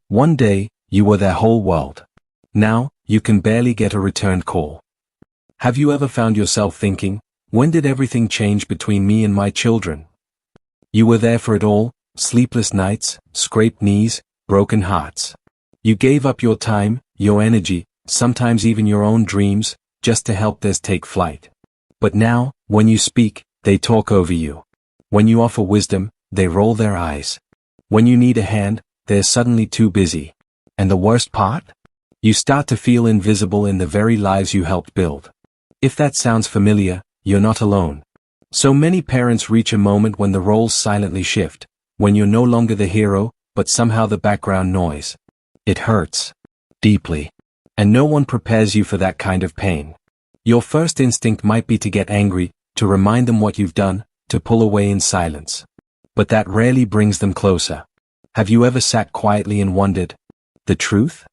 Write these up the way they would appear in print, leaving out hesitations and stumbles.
One day, you were their whole world. Now, you can barely get a returned call. Have you ever found yourself thinking, when did everything change between me and my children? You were there for it all, sleepless nights, scraped knees, broken hearts. You gave up your time, your energy, sometimes even your own dreams, just to help theirs take flight. But now, when you speak, they talk over you. When you offer wisdom, they roll their eyes. When you need a hand, they're suddenly too busy. And the worst part? You start to feel invisible in the very lives you helped build. If that sounds familiar, you're not alone. So many parents reach a moment when the roles silently shift, when you're no longer the hero, but somehow the background noise. It hurts. Deeply. And no one prepares you for that kind of pain. Your first instinct might be to get angry, to remind them what you've done, to pull away in silence. But that rarely brings them closer. Have you ever sat quietly and wondered? The truth?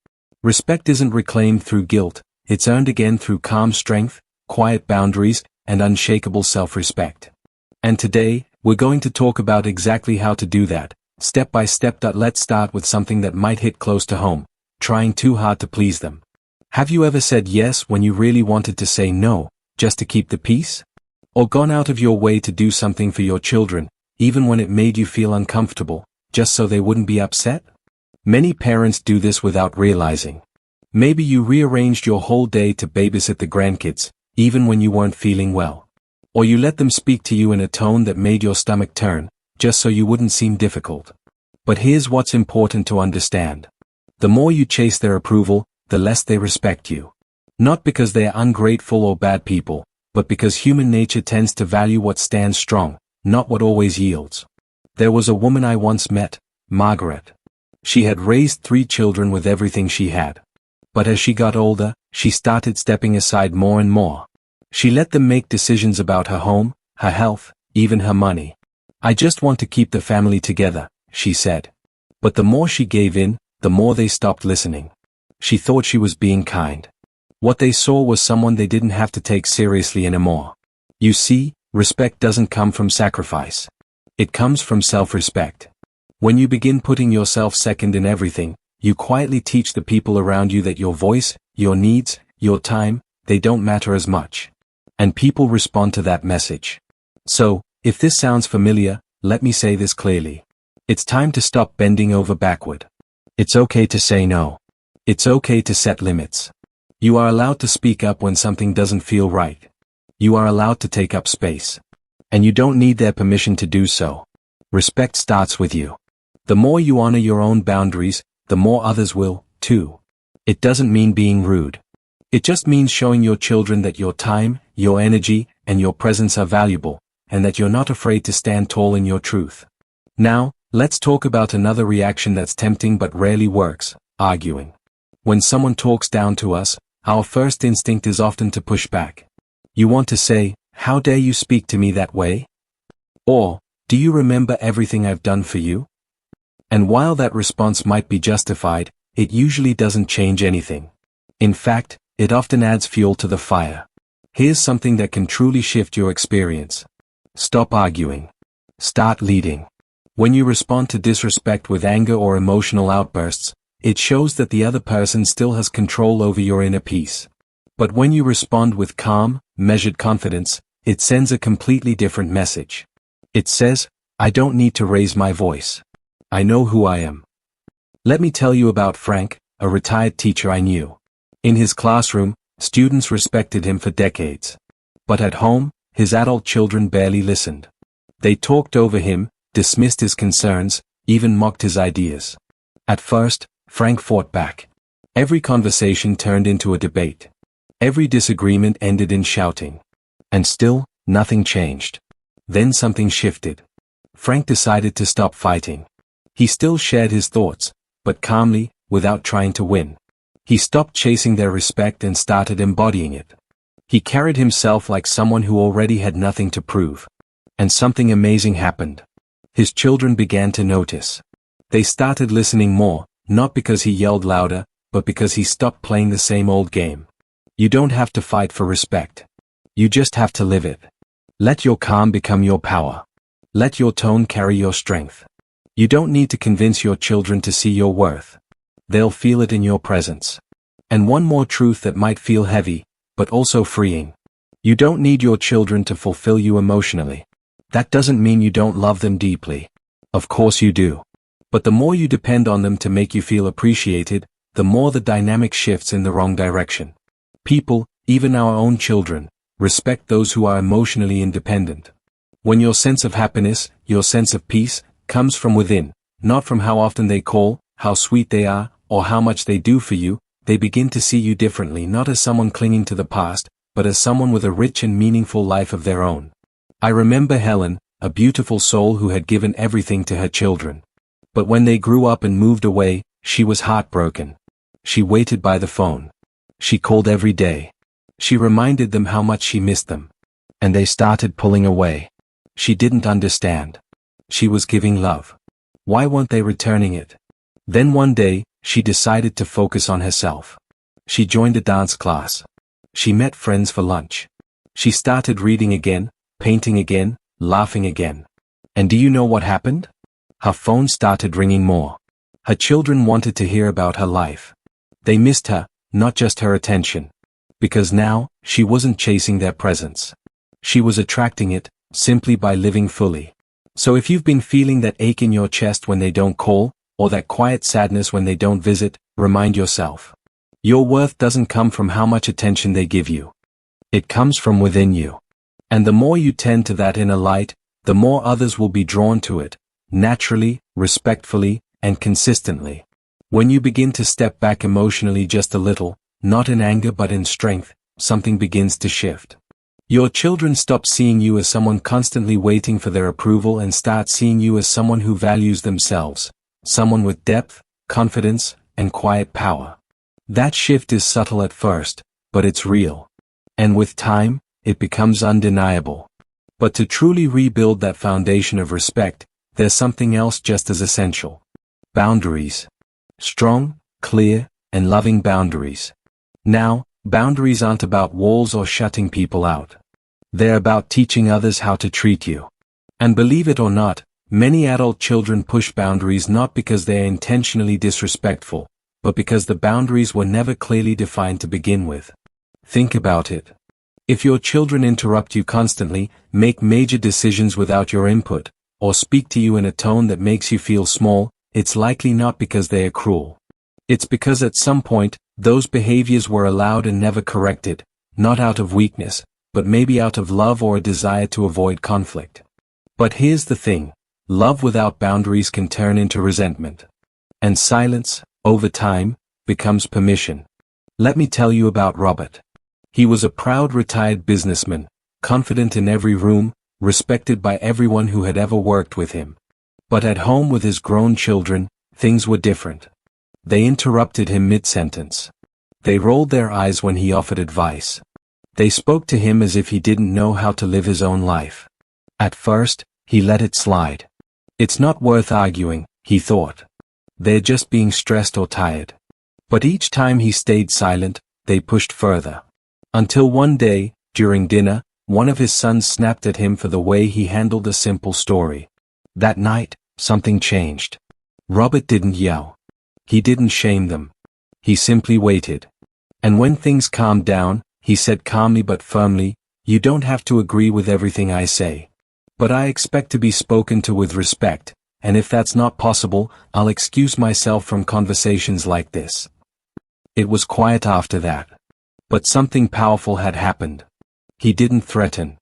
Respect isn't reclaimed through guilt, it's earned again through calm strength, quiet boundaries, and unshakable self-respect. And today, we're going to talk about exactly how to do that, step by step. Let's start with something that might hit close to home, trying too hard to please them. Have you ever said yes when you really wanted to say no, just to keep the peace? Or gone out of your way to do something for your children, even when it made you feel uncomfortable, just so they wouldn't be upset? Many parents do this without realizing. Maybe you rearranged your whole day to babysit the grandkids, even when you weren't feeling well. Or you let them speak to you in a tone that made your stomach turn, just so you wouldn't seem difficult. But here's what's important to understand. The more you chase their approval, the less they respect you. Not because they are ungrateful or bad people, but because human nature tends to value what stands strong, not what always yields. There was a woman I once met, Margaret. She had raised 3 children with everything she had. But as she got older, she started stepping aside more and more. She let them make decisions about her home, her health, even her money. I just want to keep the family together, she said. But the more she gave in, the more they stopped listening. She thought she was being kind. What they saw was someone they didn't have to take seriously anymore. You see, respect doesn't come from sacrifice. It comes from self-respect. When you begin putting yourself second in everything, you quietly teach the people around you that your voice, your needs, your time, they don't matter as much. And people respond to that message. So, if this sounds familiar, let me say this clearly. It's time to stop bending over backward. It's okay to say no. It's okay to set limits. You are allowed to speak up when something doesn't feel right. You are allowed to take up space. And you don't need their permission to do so. Respect starts with you. The more you honor your own boundaries, the more others will, too. It doesn't mean being rude. It just means showing your children that your time, your energy, and your presence are valuable, and that you're not afraid to stand tall in your truth. Now, let's talk about another reaction that's tempting but rarely works, arguing. When someone talks down to us, our first instinct is often to push back. You want to say, "How dare you speak to me that way?" Or, "Do you remember everything I've done for you?" And while that response might be justified, it usually doesn't change anything. In fact, it often adds fuel to the fire. Here's something that can truly shift your experience. Stop arguing. Start leading. When you respond to disrespect with anger or emotional outbursts, it shows that the other person still has control over your inner peace. But when you respond with calm, measured confidence, it sends a completely different message. It says, "I don't need to raise my voice. I know who I am." Let me tell you about Frank, a retired teacher I knew. In his classroom, students respected him for decades. But at home, his adult children barely listened. They talked over him, dismissed his concerns, even mocked his ideas. At first, Frank fought back. Every conversation turned into a debate. Every disagreement ended in shouting. And still, nothing changed. Then something shifted. Frank decided to stop fighting. He still shared his thoughts, but calmly, without trying to win. He stopped chasing their respect and started embodying it. He carried himself like someone who already had nothing to prove. And something amazing happened. His children began to notice. They started listening more, not because he yelled louder, but because he stopped playing the same old game. You don't have to fight for respect. You just have to live it. Let your calm become your power. Let your tone carry your strength. You don't need to convince your children to see your worth. They'll feel it in your presence. And one more truth that might feel heavy, but also freeing. You don't need your children to fulfill you emotionally. That doesn't mean you don't love them deeply. Of course you do. But the more you depend on them to make you feel appreciated, the more the dynamic shifts in the wrong direction. People, even our own children, respect those who are emotionally independent. When your sense of happiness, your sense of peace, comes from within, not from how often they call, how sweet they are, or how much they do for you, they begin to see you differently, not as someone clinging to the past, but as someone with a rich and meaningful life of their own. I remember Helen, a beautiful soul who had given everything to her children. But when they grew up and moved away, she was heartbroken. She waited by the phone. She called every day. She reminded them how much she missed them. And they started pulling away. She didn't understand. She was giving love. Why weren't they returning it? Then one day, she decided to focus on herself. She joined a dance class. She met friends for lunch. She started reading again, painting again, laughing again. And do you know what happened? Her phone started ringing more. Her children wanted to hear about her life. They missed her, not just her attention. Because now, she wasn't chasing their presence. She was attracting it, simply by living fully. So if you've been feeling that ache in your chest when they don't call, or that quiet sadness when they don't visit, remind yourself. Your worth doesn't come from how much attention they give you. It comes from within you. And the more you tend to that inner light, the more others will be drawn to it, naturally, respectfully, and consistently. When you begin to step back emotionally just a little, not in anger but in strength, something begins to shift. Your children stop seeing you as someone constantly waiting for their approval and start seeing you as someone who values themselves, someone with depth, confidence, and quiet power. That shift is subtle at first, but it's real. And with time, it becomes undeniable. But to truly rebuild that foundation of respect, there's something else just as essential. Boundaries. Strong, clear, and loving boundaries. Now, boundaries aren't about walls or shutting people out. They're about teaching others how to treat you. And believe it or not, many adult children push boundaries not because they're intentionally disrespectful, but because the boundaries were never clearly defined to begin with. Think about it. If your children interrupt you constantly, make major decisions without your input, or speak to you in a tone that makes you feel small, it's likely not because they are cruel. It's because at some point, those behaviors were allowed and never corrected, not out of weakness, but maybe out of love or a desire to avoid conflict. But here's the thing, love without boundaries can turn into resentment. And silence, over time, becomes permission. Let me tell you about Robert. He was a proud retired businessman, confident in every room, respected by everyone who had ever worked with him. But at home with his grown children, things were different. They interrupted him mid-sentence. They rolled their eyes when he offered advice. They spoke to him as if he didn't know how to live his own life. At first, he let it slide. It's not worth arguing, he thought. They're just being stressed or tired. But each time he stayed silent, they pushed further. Until one day, during dinner, one of his sons snapped at him for the way he handled a simple story. That night, something changed. Robert didn't yell. He didn't shame them. He simply waited. And when things calmed down, he said calmly but firmly, "You don't have to agree with everything I say. But I expect to be spoken to with respect, and if that's not possible, I'll excuse myself from conversations like this." It was quiet after that. But something powerful had happened. He didn't threaten.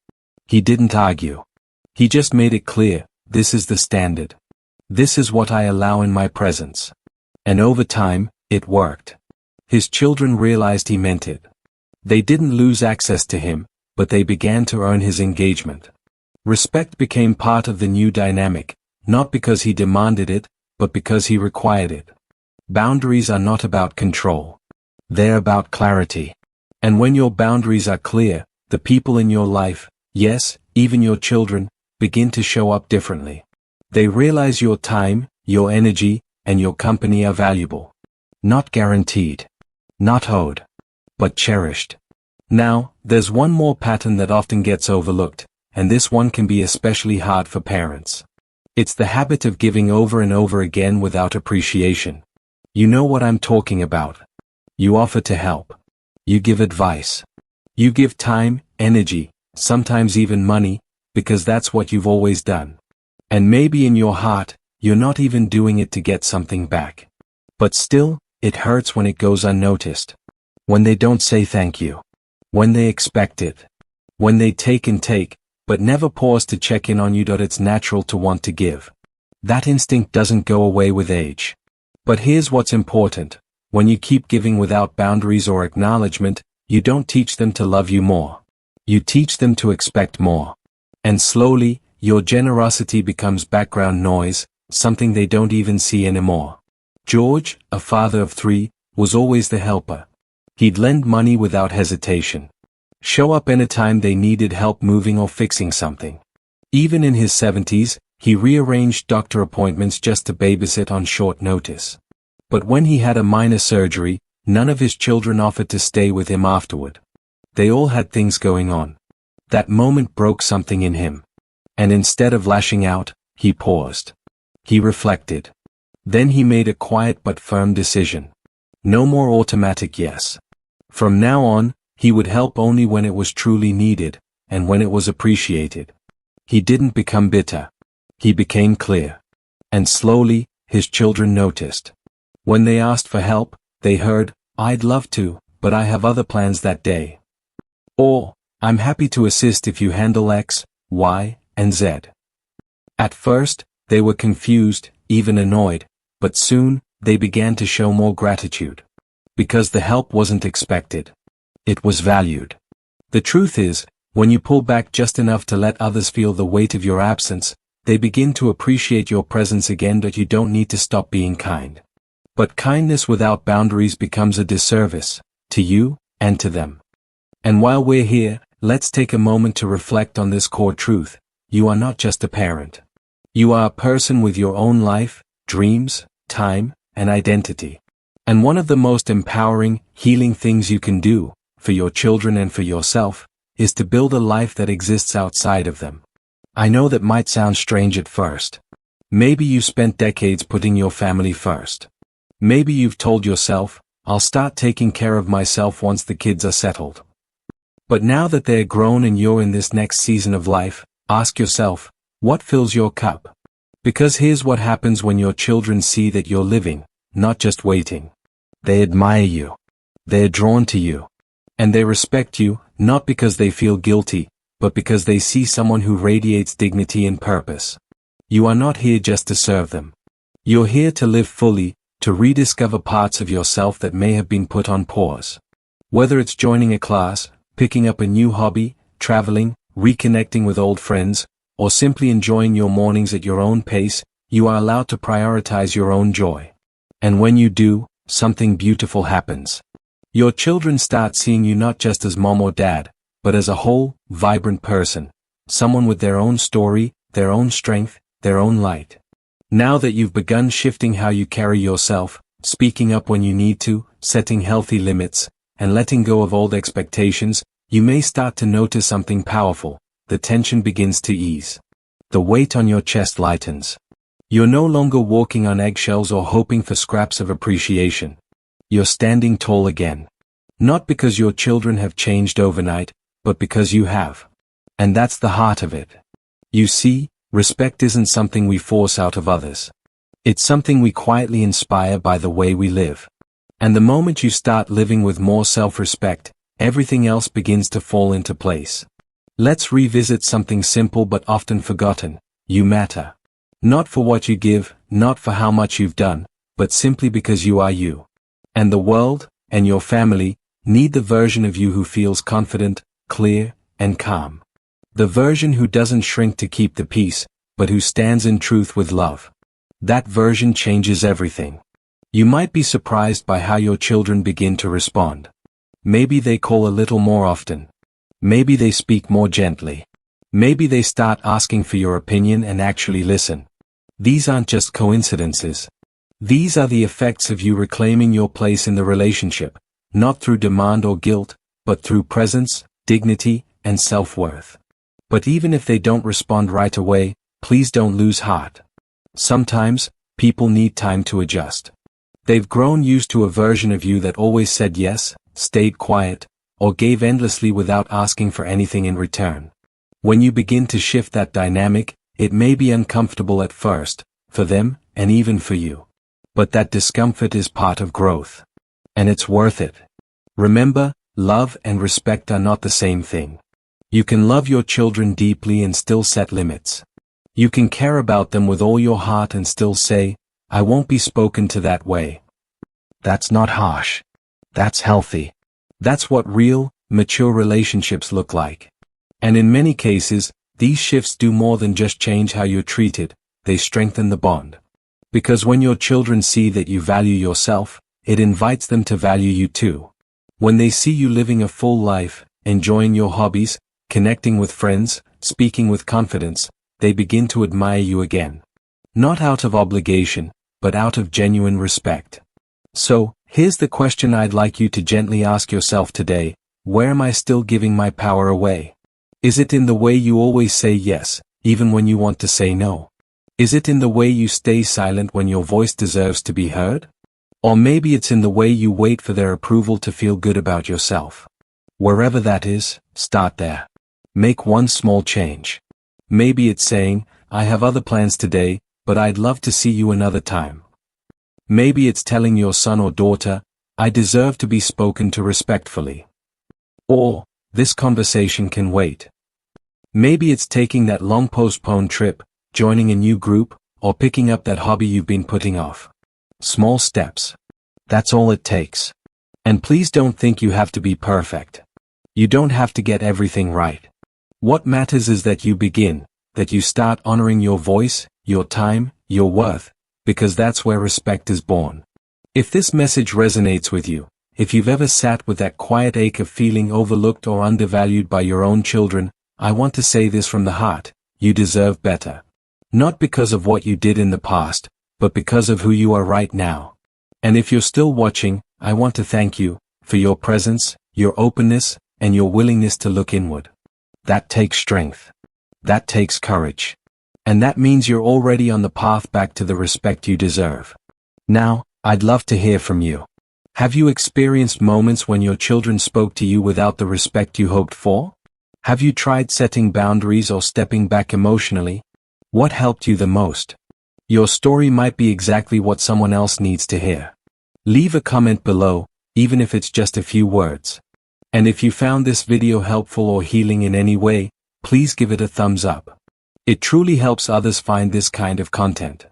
He didn't argue. He just made it clear, this is the standard. This is what I allow in my presence. And over time, it worked. His children realized he meant it. They didn't lose access to him, but they began to earn his engagement. Respect became part of the new dynamic, not because he demanded it, but because he required it. Boundaries are not about control. They're about clarity. And when your boundaries are clear, the people in your life, yes, even your children, begin to show up differently. They realize your time, your energy, and your company are valuable. Not guaranteed. Not owed. But cherished. Now, there's one more pattern that often gets overlooked, and this one can be especially hard for parents. It's the habit of giving over and over again without appreciation. You know what I'm talking about. You offer to help. You give advice. You give time, energy, sometimes even money, because that's what you've always done. And maybe in your heart, you're not even doing it to get something back. But still, it hurts when it goes unnoticed. When they don't say thank you. When they expect it. When they take and take, but never pause to check in on you. It's natural to want to give. That instinct doesn't go away with age. But here's what's important. When you keep giving without boundaries or acknowledgement, you don't teach them to love you more. You teach them to expect more. And slowly, your generosity becomes background noise, something they don't even see anymore. George, a father of 3, was always the helper. He'd lend money without hesitation. Show up anytime they needed help moving or fixing something. Even in his 70s, he rearranged doctor appointments just to babysit on short notice. But when he had a minor surgery, none of his children offered to stay with him afterward. They all had things going on. That moment broke something in him. And instead of lashing out, he paused. He reflected. Then he made a quiet but firm decision. No more automatic yes. From now on, he would help only when it was truly needed, and when it was appreciated. He didn't become bitter. He became clear. And slowly, his children noticed. When they asked for help, they heard, "I'd love to, but I have other plans that day." Or, "I'm happy to assist if you handle X, Y, and Z." At first, they were confused, even annoyed, but soon, they began to show more gratitude. Because the help wasn't expected. It was valued. The truth is, when you pull back just enough to let others feel the weight of your absence, they begin to appreciate your presence again. That you don't need to stop being kind. But kindness without boundaries becomes a disservice, to you, and to them. And while we're here, let's take a moment to reflect on this core truth. You are not just a parent. You are a person with your own life, dreams, time, and identity. And one of the most empowering, healing things you can do, for your children and for yourself, is to build a life that exists outside of them. I know that might sound strange at first. Maybe you spent decades putting your family first. Maybe you've told yourself, "I'll start taking care of myself once the kids are settled." But now that they're grown and you're in this next season of life, ask yourself, what fills your cup? Because here's what happens when your children see that you're living, not just waiting. They admire you. They're drawn to you. And they respect you, not because they feel guilty, but because they see someone who radiates dignity and purpose. You are not here just to serve them. You're here to live fully, to rediscover parts of yourself that may have been put on pause. Whether it's joining a class, picking up a new hobby, traveling, reconnecting with old friends, or simply enjoying your mornings at your own pace, you are allowed to prioritize your own joy. And when you do, something beautiful happens. Your children start seeing you not just as mom or dad, but as a whole, vibrant person. Someone with their own story, their own strength, their own light. Now that you've begun shifting how you carry yourself, speaking up when you need to, setting healthy limits, and letting go of old expectations, you may start to notice something powerful. The tension begins to ease. The weight on your chest lightens. You're no longer walking on eggshells or hoping for scraps of appreciation. You're standing tall again. Not because your children have changed overnight, but because you have. And that's the heart of it. You see, respect isn't something we force out of others. It's something we quietly inspire by the way we live. And the moment you start living with more self-respect, everything else begins to fall into place. Let's revisit something simple but often forgotten. You matter. Not for what you give, not for how much you've done, but simply because you are you. And the world, and your family, need the version of you who feels confident, clear, and calm. The version who doesn't shrink to keep the peace, but who stands in truth with love. That version changes everything. You might be surprised by how your children begin to respond. Maybe they call a little more often. Maybe they speak more gently. Maybe they start asking for your opinion and actually listen. These aren't just coincidences. These are the effects of you reclaiming your place in the relationship, not through demand or guilt, but through presence, dignity, and self-worth. But even if they don't respond right away, please don't lose heart. Sometimes, people need time to adjust. They've grown used to a version of you that always said yes, stayed quiet, or gave endlessly without asking for anything in return. When you begin to shift that dynamic, it may be uncomfortable at first, for them, and even for you. But that discomfort is part of growth. And it's worth it. Remember, love and respect are not the same thing. You can love your children deeply and still set limits. You can care about them with all your heart and still say, I won't be spoken to that way. That's not harsh. That's healthy. That's what real, mature relationships look like. And in many cases, these shifts do more than just change how you're treated, they strengthen the bond. Because when your children see that you value yourself, it invites them to value you too. When they see you living a full life, enjoying your hobbies, connecting with friends, speaking with confidence, they begin to admire you again. Not out of obligation, but out of genuine respect. So, here's the question I'd like you to gently ask yourself today: where am I still giving my power away? Is it in the way you always say yes, even when you want to say no? Is it in the way you stay silent when your voice deserves to be heard? Or maybe it's in the way you wait for their approval to feel good about yourself. Wherever that is, start there. Make one small change. Maybe it's saying, I have other plans today, but I'd love to see you another time. Maybe it's telling your son or daughter, I deserve to be spoken to respectfully. Or, this conversation can wait. Maybe it's taking that long postponed trip, joining a new group, or picking up that hobby you've been putting off. Small steps. That's all it takes. And please don't think you have to be perfect. You don't have to get everything right. What matters is that you begin, that you start honoring your voice, your time, your worth, because that's where respect is born. If this message resonates with you, if you've ever sat with that quiet ache of feeling overlooked or undervalued by your own children, I want to say this from the heart: you deserve better. Not because of what you did in the past, but because of who you are right now. And if you're still watching, I want to thank you for your presence, your openness, and your willingness to look inward. That takes strength. That takes courage. And that means you're already on the path back to the respect you deserve. Now, I'd love to hear from you. Have you experienced moments when your children spoke to you without the respect you hoped for? Have you tried setting boundaries or stepping back emotionally? What helped you the most? Your story might be exactly what someone else needs to hear. Leave a comment below, even if it's just a few words. And if you found this video helpful or healing in any way, please give it a thumbs up. It truly helps others find this kind of content.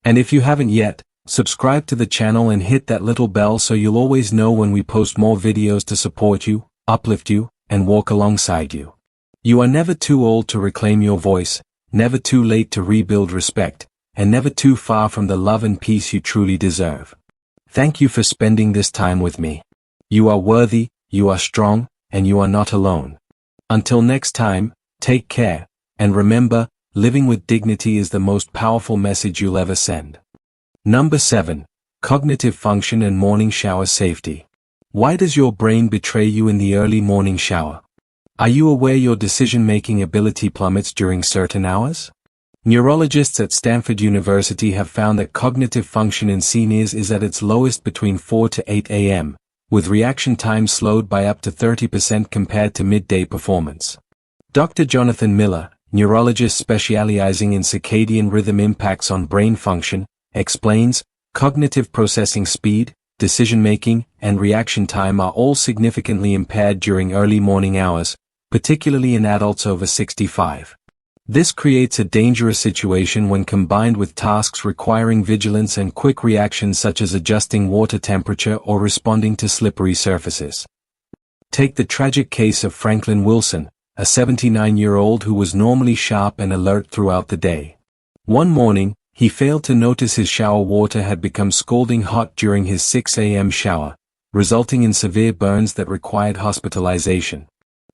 And if you haven't yet, subscribe to the channel and hit that little bell so you'll always know when we post more videos to support you, uplift you, and walk alongside you. You are never too old to reclaim your voice, never too late to rebuild respect, and never too far from the love and peace you truly deserve. Thank you for spending this time with me. You are worthy, you are strong, and you are not alone. Until next time, take care, and remember, living with dignity is the most powerful message you'll ever send. Number 7. Cognitive function and morning shower safety. Why does your brain betray you in the early morning shower? Are you aware your decision-making ability plummets during certain hours? Neurologists at Stanford University have found that cognitive function in seniors is at its lowest between 4 to 8 a.m., with reaction time slowed by up to 30% compared to midday performance. Dr. Jonathan Miller, neurologist specializing in circadian rhythm impacts on brain function, explains, cognitive processing speed, decision-making, and reaction time are all significantly impaired during early morning hours, particularly in adults over 65. This creates a dangerous situation when combined with tasks requiring vigilance and quick reactions such as adjusting water temperature or responding to slippery surfaces. Take the tragic case of Franklin Wilson, a 79-year-old who was normally sharp and alert throughout the day. One morning, he failed to notice his shower water had become scalding hot during his 6 a.m. shower, resulting in severe burns that required hospitalization.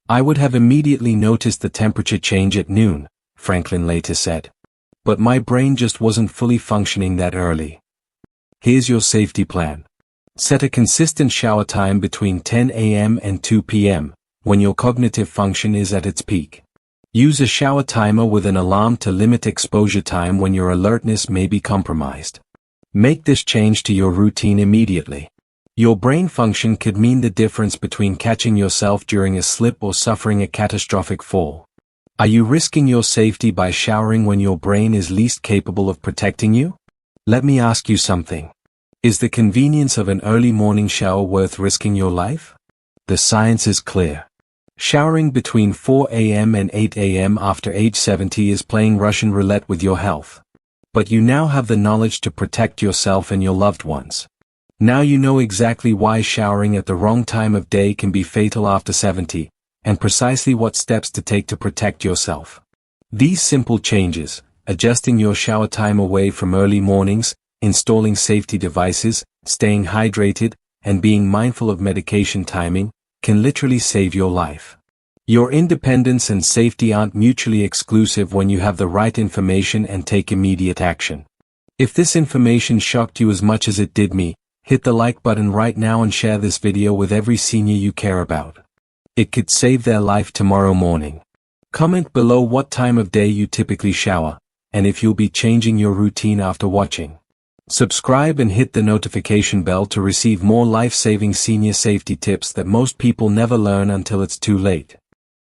I would have immediately noticed the temperature change at noon, Franklin later said. But my brain just wasn't fully functioning that early. Here's your safety plan. Set a consistent shower time between 10 a.m. and 2 p.m., when your cognitive function is at its peak. Use a shower timer with an alarm to limit exposure time when your alertness may be compromised. Make this change to your routine immediately. Your brain function could mean the difference between catching yourself during a slip or suffering a catastrophic fall. Are you risking your safety by showering when your brain is least capable of protecting you? Let me ask you something. Is the convenience of an early morning shower worth risking your life? The science is clear. Showering between 4 a.m. and 8 a.m. after age 70 is playing Russian roulette with your health. But you now have the knowledge to protect yourself and your loved ones. Now you know exactly why showering at the wrong time of day can be fatal after 70, and precisely what steps to take to protect yourself. These simple changes, adjusting your shower time away from early mornings, installing safety devices, staying hydrated, and being mindful of medication timing, can literally save your life. Your independence and safety aren't mutually exclusive when you have the right information and take immediate action. If this information shocked you as much as it did me, hit the like button right now and share this video with every senior you care about. It could save their life tomorrow morning. Comment below what time of day you typically shower, and if you'll be changing your routine after watching. Subscribe and hit the notification bell to receive more life-saving senior safety tips that most people never learn until it's too late.